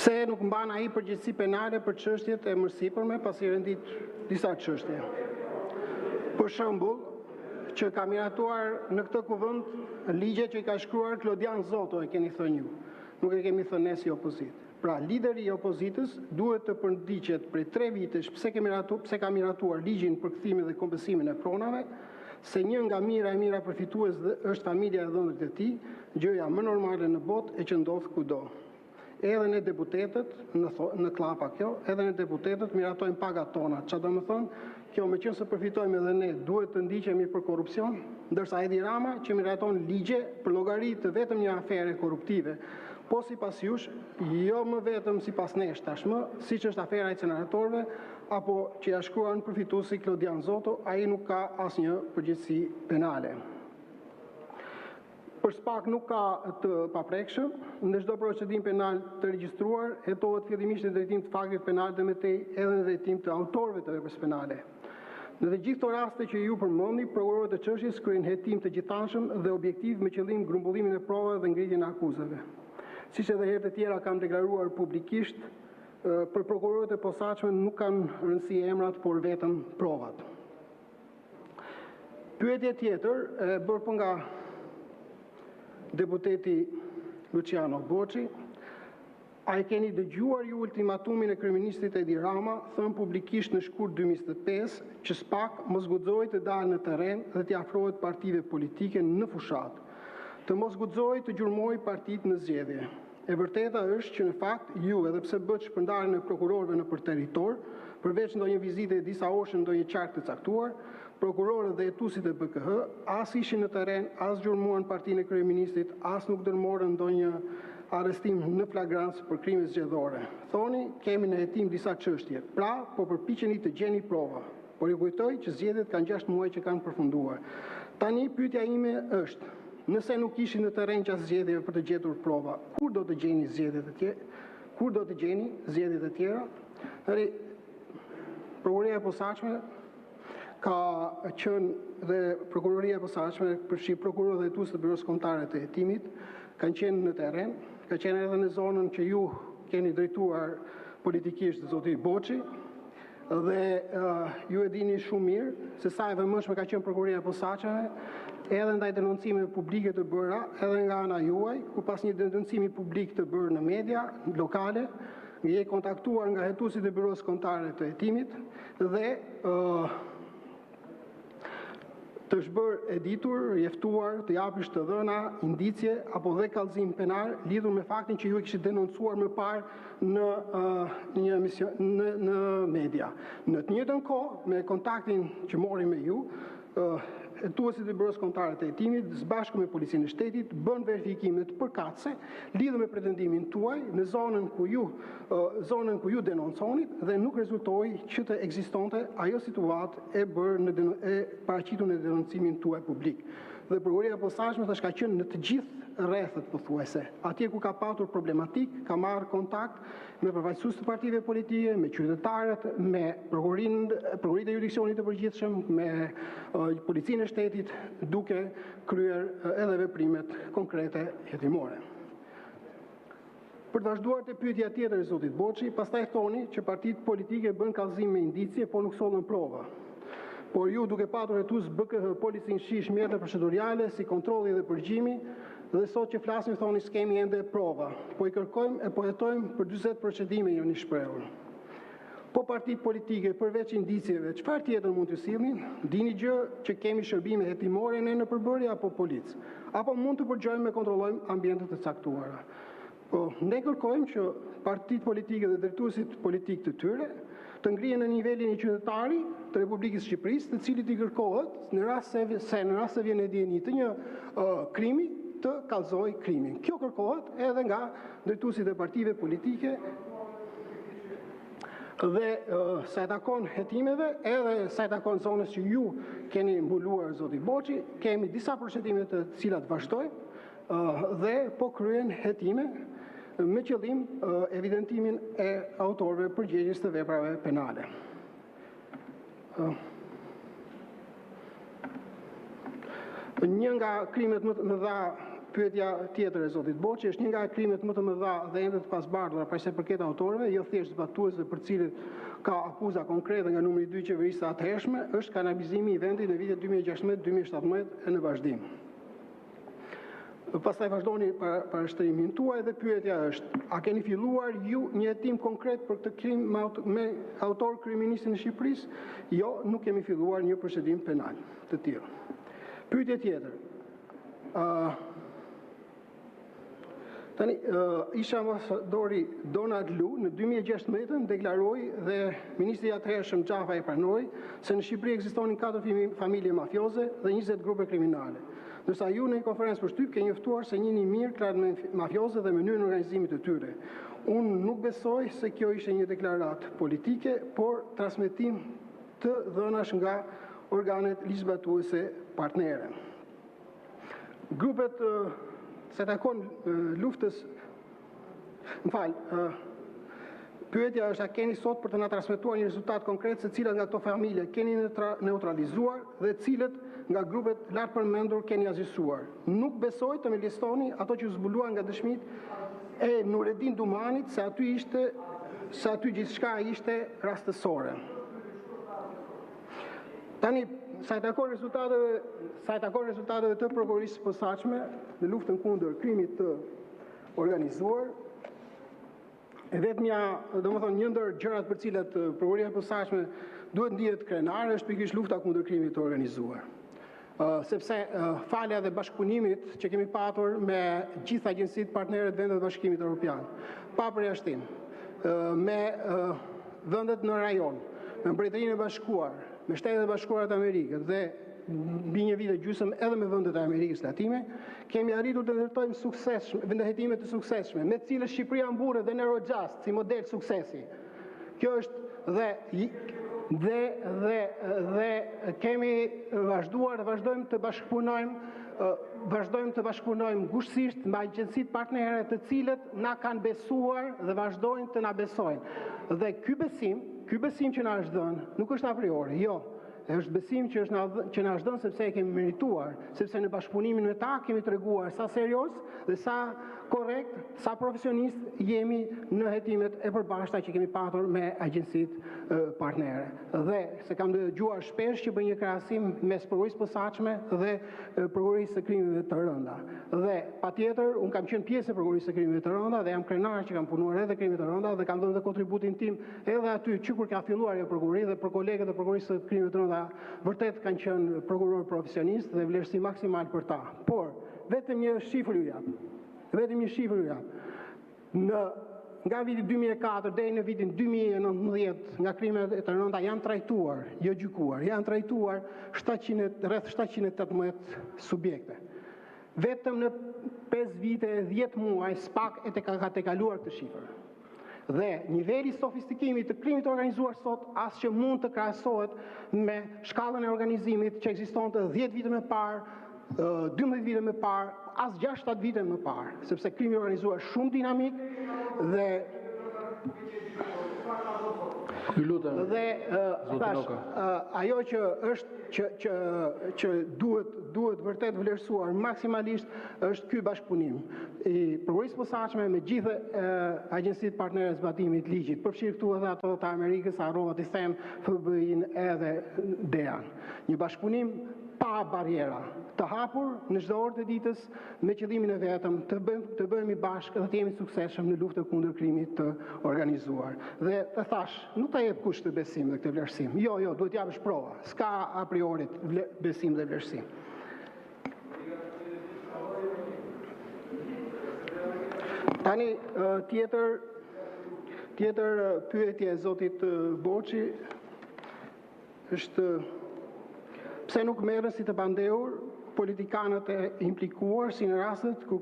Pse nuk mban ai përgjegjësi penale për çështjet e mërsipërme pasi rendit disa çështje. Për shembull, që ka miratuar në këtë kuvend ligje që i ka shkruar Klodian Zoto, e keni thënë ju. Nuk e kemi thënë ne si opozitë. Pra, lideri i opozitës duhet të përndiqet prej 3 vitesh pse ka miratuar ligjin për kthimin dhe kompensimin e pronave, se një nga mira e mira përfitues është familja e dhëndrit e tij, gjëja më normale në botë e që ndodh kudo. Edhe ne deputetët, në klapa kjo, edhe ne deputetët miratojmë pagat tona. Çfarë do të thonë? Kjo me qenë se përfitojmë edhe ne, duhet të ndiqemi për korrupsion, ndërsa Edi Rama që miraton ligje për llogaritë të vetëm një afere korruptive, po sipas jush, jo më vetëm sipas nesh tashmë, siç është afera e inceneratorëve, apo që ja shkruan përfituesi Klodian Zoto, ai nuk ka asnjë përgjegjësi penale. Për spak nuk ka të paprekshëm, në çdo procedim penal të regjistruar, hetohet fillimisht në drejtim të faktit penal dhe mëtej edhe në drejtim të autorëve të veprës penale. Në të gjithë këto raste që ju përmendni, prokurorët e çështjes kryejnë hetim të gjithanshëm dhe objektiv me qëllim grumbullimin e provave dhe ngritjen e akuzave. Siç edhe herë të tjera kam deklaruar publikisht, për prokurorët e posaçme nuk kanë rëndësi emrat, por vetëm provat. Pyetje tjetër e bërë nga deputeti Luciano Boçi, a i keni dëgjuar ju ultimatumin e kryeministit Edi Rama, thënë publikisht në shkurt 2025, që SPAK mos guxojë të dalë në terren dhe të afrohet partive politike në fushat, të mos guxojë të gjurmojë partitë në zgjedhje. E vërteta është që në fakt ju, edhe pse bëhet shpërndarjen e prokurorëve nëpër territor, përveç ndonjë vizite e disa orësh në ndonjë qark të caktuar, prokurorët dhe hetuesit e BKH as ishin në terren, as gjurmuan partinë e kryeministit, as nuk dërmorën ndonjë arrestim në flagrancë për krime zgjedhore. Thoni, kemi në hetim disa çështje. Pra, po përpiqeni të gjeni prova. Por ju kujtoj që zgjedhjet kanë 6 muaj që kanë përfunduar. Tani pyetja ime është, nëse nuk ishin në terren gjatë zgjedhjeve për të gjetur prova, kur do të gjeni zgjedhjet e tjera? Kur do të gjeni zgjedhjet e tjera? Prokuroria e posaçme ka qenë dhe prokuroria e posaçme përfshi prokurorë dhe hetues të byros kombëtare të hetimit, kanë qenë në terren, ka qenë edhe në zonën që ju keni drejtuar politikisht zoti Boçi, dhe ju e dini shumë mirë se sa e vëmendshme ka qenë prokuroria e posaçme edhe ndaj denoncimeve publike të bëra edhe nga ana juaj, ku pas një denoncimi publik të bërë në media lokale, je kontaktuar nga hetuesit e byros kombëtare të hetimit dhe të shbërë editur, jeftuar, të japish të dhëna, indicje apo dhe kallëzim penal lidhur me faktin që ju e kishit denoncuar më parë në një emision në media. Në të njëjtën kohë, me kontaktin që mori me ju, hetuesit e byros kombëtare të hetimit, së bashku me policinë e shtetit, bën verifikimet përkatëse lidhur me pretendimin tuaj në zonën ku ju denonconit dhe nuk rezultoi që të ekzistonte ajo situatë e bërë e paraqitur në denoncimin tuaj publik. Dhe prokuroria e posaçme thash ka qenë në të gjithë rrethët pothuajse. Atje ku ka patur problematik, ka marrë kontakt me përfaqësues të partive politike, me qytetarët, me prokuritë e jurisdiksionit të përgjithshëm, me policinë e shtetit, duke kryer edhe veprimet konkrete hetimore. Për të vazhduar te pyetja tjetër e zotit Boçi, pastaj thoni që partitë politike bën kallëzim me indicje, por nuk sollën prova. Por ju, duke patur hetues BKH, policinë shish, mjete procedurale, si kontrolli dhe përgjimi, dhe sot që flasim thoni s'kemi ende prova, po i kërkojmë e po hetojmë për 40 procedime jeni shprehur. Po partitë politike përveç indicjeve, çfarë tjetër mund të sillnin? Dini gjë që kemi shërbime hetimore ne në përbërje apo policë, apo mund të përgjojmë e kontrollojmë ambientet të caktuara. Po, ne kërkojmë që partitë politike dhe drejtuesit politik të tyre të ngrihen në nivelin e qytetari të Republikës Shqipërisë, të cilit i kërkohet në rast se vjen e dieni të një krimi të kallëzojë krimin. Kjo kërkohet edhe nga drejtuesit e partive politike dhe sa i takon hetimeve, edhe sa i takon zonës që ju keni mbuluar zoti Boçi, kemi disa procedime të cilat vazhdojnë dhe po kryen hetime me qëllim evidentimin e autorëve përgjegjës të veprave penale. Një nga krimet më të mëdha Pyetja tjetër e zotit Boçi është një nga krimet më të mëdha dhe ende të pasbardhura për sa i përket autorëve, jo thjesht zbatuesve për cilët ka akuza konkrete nga numri 2 i qeverisë së atëhershme, është kanalizimi i vendit në vitet 2016-2017 e në vazhdim. Pastaj vazhdoni parashtrimin tuaj dhe pyetja është: a keni filluar ju një hetim konkret për këtë krim me autor kryeministin e Shqipërisë? Jo, nuk kemi filluar një procedim penal të tillë. Pyetje tjetër. Tani, ish ambasadori Donald Lu në 2016 deklaroi dhe ministri i atëhershëm Xhafa e pranoi se në Shqipëri ekzistonin 4 familje mafioze dhe 20 grupe kriminale. Ndërsa ju në një konferencë për shtyp ke njoftuar se njihni mirë klanet mafioze dhe mënyrën e organizimit të tyre. Unë nuk besoj se kjo ishte një deklaratë politike, por transmetim të dhënash nga organet ligjzbatuese partnere. Grupet se takon luftës, pyetja është: a keni sot për të na transmetuar një rezultat konkret se cilat nga këto familje keni neutralizuar dhe cilët nga grupet lart përmendur keni azhësuar? Nuk besoj të më listoni ato që zbuluan nga dëshmitë e Nureddin Dumanit se aty gjithçka ishte rastësore. Tani, sa i takon rezultateve të prokurorisë së posaçme në luftën kundër krimit të organizuar, e vetmja, domethënë një ndër gjërat për cilat prokuroria e posaçme duhet ndihet krenare është pikërisht lufta kundër krimit të organizuar. Sepse falja dhe bashkëpunimit që kemi patur me gjithë agjencitë partnere të vendeve të Bashkimit Evropian, pa përjashtim, me vendet në rajon, me Mbretërinë e Bashkuar, me Shtetet e Bashkuara të Amerikës dhe mbi një vit e gjysmë edhe me vendet e Amerikës Latine, kemi arritur të ndërtojmë suksesshme, vendhetime të suksesshme, me të cilët Shqipëria mburret dhe në Eurojust si model suksesi. Kjo është dhe kemi vazhduar dhe vazhdojmë të bashkëpunojmë ngushësisht me agjencitë partnere të cilët na kanë besuar dhe vazhdojnë të na besojnë. Dhe ky besim që na është dhënë nuk është a priori, jo. Është besim që na është dhënë sepse e kemi merituar, sepse në bashkëpunimin me ta kemi treguar sa serioz dhe sa korrekt, sa profesionist jemi në hetimet e përbashkëta që kemi patur me agjencitë partnere. Dhe se kam dëgjuar shpesh që bëj një krahasim mes prokurorisë posaçme dhe prokurorisë së krimeve të rënda. Dhe patjetër un kam qenë pjesë e prokurorisë së krimeve të rënda dhe jam krenar që kam punuar edhe krimet të rënda dhe kam dhënë dhe kontributin tim edhe aty që kur ka filluar jo prokurori dhe për kolegët e prokurorisë së krimeve të rënda vërtet kanë qenë prokuror profesionist dhe vlerësim maksimal për ta. Por vetëm një shifër ju jap. Nga viti 2004 deri në vitin 2019 nga krimet e të rënda janë trajtuar, jo gjykuar, janë trajtuar rreth 718 subjekte. Vetëm në 5 vite e 10 muaj SPAK ka tekaluar këtë shifër. Dhe niveli sofistikimit të krimit organizuar sot as që mund të krahasohet me shkallën e organizimit që ekzistonte 10 vite më parë, 12 vite më parë, as 6-7 vite më parë, sepse krimi organizuar shumë dinamik dhe ajo që është që duhet vërtet vlerësuar maksimalisht është ky bashkëpunim i prokurorisë posaçme me gjithë agjencitë partnere zbatimit të ligjit, përfshirë këtu edhe ato të Amerikës, harrova t'i them FBI-n edhe DEA-n. Një bashkëpunim pa barriera, të hapur në çdo orë të ditës me qëllimin e vetëm të bëhemi bashkë dhe të jemi suksesshëm në luftën kundër krimit të organizuar. Dhe të thash, nuk ta jep kush të besim dhe këtë vlerësim. Jo, duhet japësh prova. S'ka a priori besim dhe vlerësim. Tani tjetër pyetje e zotit Boçi është: pse nuk merren si të pandehur politikanët e implikuar si në rastet ku